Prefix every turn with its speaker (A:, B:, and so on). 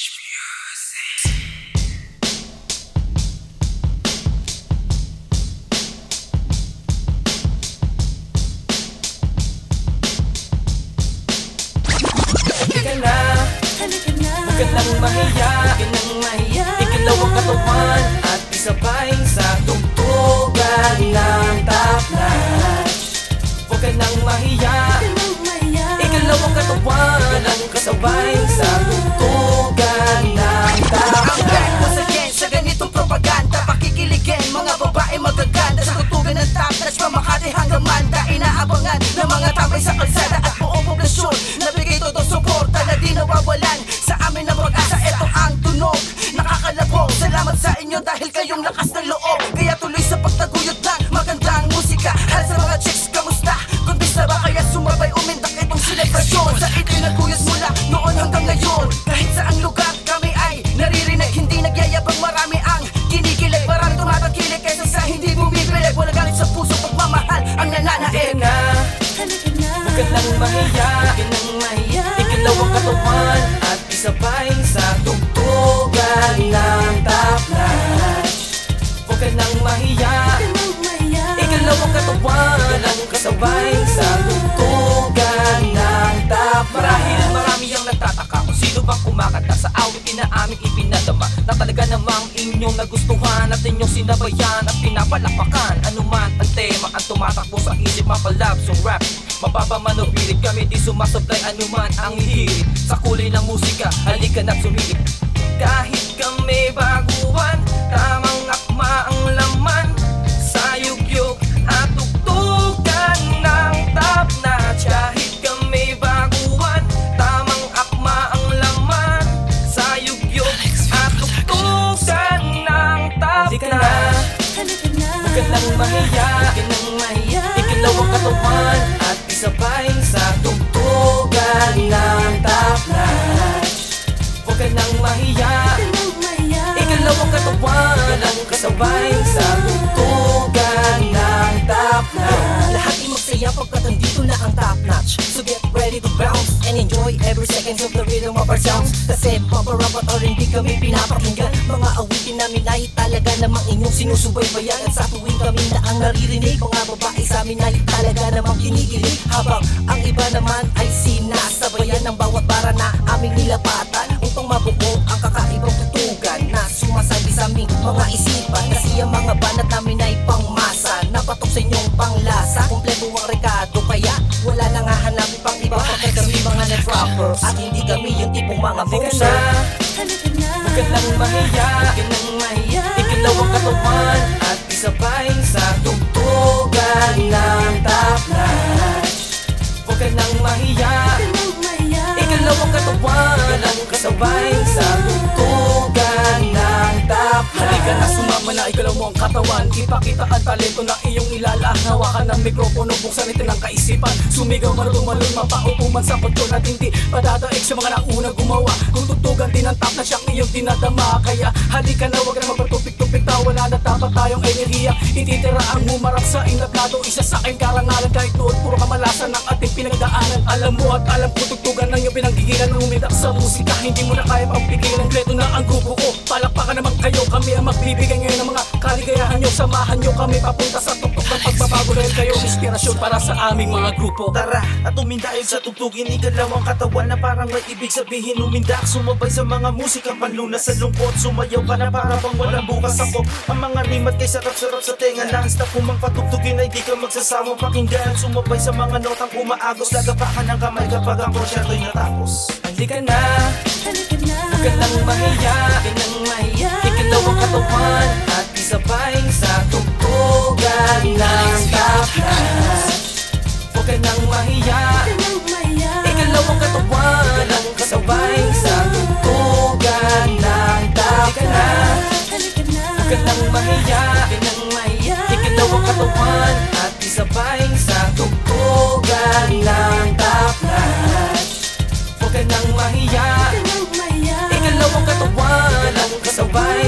A: Huwag ka nang mahiya, ikalaw ang katawan at isabay sa tugtugan ng top notch. Huwag ka nang mahiya, ikalaw ang katawan at kasabay sa tugtugan ng top notch.
B: Ang back once again sa ganitong propaganda, pakikiligin mga babae magaganda sa tugtugan ng top notch. Makati hanggang Manda, inaabangan ng mga tambay sa kalsada at buong poblasyon. Nabigay todo suporta na di nawawalan sa amin na mag-asa. Ito ang tunog, nakakalabong. Salamat sa inyo dahil kayong lakas ng loob. Kaya tuloy sa pagtaguyod ng magandang musika. Hal sa mga chicks, kamusta? Kung bisa ba kaya sumabay umindak itong selebrasyon? Sa itinaguyod mula noon hanggang ngayon. Kahit saang lugar kami ay naririnig, hindi nagyayabang, marami ang kinikilig. Marami tumatangkilig kaysa sa hindi bumibilig. Wala galit sa puso, pagmamahal ang nananaig.
A: Huwag ka nang mahiya, ikalaw ang katawan at isabay sa tugtugan ng top notch. Huwag ka nang mahiya, ikalaw ang katawan at kasabay sa tugtugan ng top notch. Marahil marami ang nagtataka kung sino bang kumakanta sa awitin na aming ipinadama, na talaga namang inyong nagustuhan at inyong sinabayan at pinapalakpakan. Anuman ang tema ang tumatakbo sa isip, mapalab song rap, mababa man o pilit, kami di sumasablay anuman ang hihirit. Sa kulay ng musika, halika na't sumilip. Kahit kami baguhan, tamang akma ang laman sa yugyug at tugtugan ng top notch. Kahit kami baguhan, tamang akma ang laman sa yugyug at tugtugan ng top notch. Huwag ka nang mahiya, ikalaw ang katawan at isabay sa tugtugan ng top notch. Huwag ka nang mahiya, ikalaw ang katawan at kasabay sa tugtugan ng top notch.
B: Lahat ay magsaya pagkat andito na ang top notch. So get ready to bounce and enjoy every second of the rhythm of our sounds. Kasi paparapat o hindi kami pinapakinggan, mga awitin namin ay talaga namang inyong sinusubaybayan. At sa tuwing kami na ang naririnig, mga babae sa amin ay talaga namang kinikilig. Habang ang iba naman ay sinasabayan ng bawat bara na aming nilapatan, upang mabuo ang kakaibang tutugan na sumasabi sa aming mga isipan. Kasi ang mga banat namin ay pangmasa, napatok sa inyong panglasa. Kompleto ang rekado kaya wala nang hahanapin pang iba, pagkat kami mga net-rapper at hindi kami yung tipong mga boxer.
A: Huwag ka nang mahiya, ikalaw ang katawan at isabay sa tugtugan ng top notch. Huwag ka nang mahiya, ikalaw ang katawan at kasabay sa tugtugan ng top notch.
B: Halika na, sumama na, igalaw mo ang katawan. Ipakita ang talento na iyong ilalaan. Hawakan ng mikropono, buksan ito ng kaisipan. Sumigaw man o tumalon, mapaupo man sa kontrol at hindi padadaig sa mga nauna gumawa. Kung tutugan din ang top na siyang iyong dinadama. Kaya halika na, wag na magpatupik-tupik na. Wala na dapat tayong enerhiya, ititira ang humarap sa inlablado. Isa sa aking karangalan kahit noon puro kamalasan ng ating pinagdaanan. Alam mo at alam ko tugtugan ng iyong pinanggigilan. Umidak sa musika, hindi mo na kaya pagpigilan. Kompleto na ang grupo ko, palakpakan naman kayo. Kami ang magbibigay ngayon ng mga kaligayahan nyo. Samahan nyo kami papunta sa tuktok ng pagbabago. Dahil kayo inspirasyon para sa aming mga grupo.
C: Tara at umindayog sa tugtugin, ikalaw ang katawan na parang may ibig sabihin. Umindak, sumabay sa mga musika, panlunas sa lungkot. Sumayaw ka na para bang walang bukas ako. Ang mga rimat kay sarap-sarap sa tenga. Non-stop kumang patugtugin ay di ka magsasawang pakinggan. Sumabay sa mga notang umaagos, lagapakan ng kamay kapag ang konsyerto'y natapos.
A: Halika na, huwag ka nang mahiya, ikalaw ang katawan at isabay sa tugtugan ng top notch. Huwag ka nang mahiya, ikalaw ang katawan at kasabay sa tugtugan ng top notch. Huwag ka nang mahiya, ikalaw ang katawan at isabay sa tugtugan ng top notch. Huwag ka nang mahiya, ikalaw ang katawan at kasabay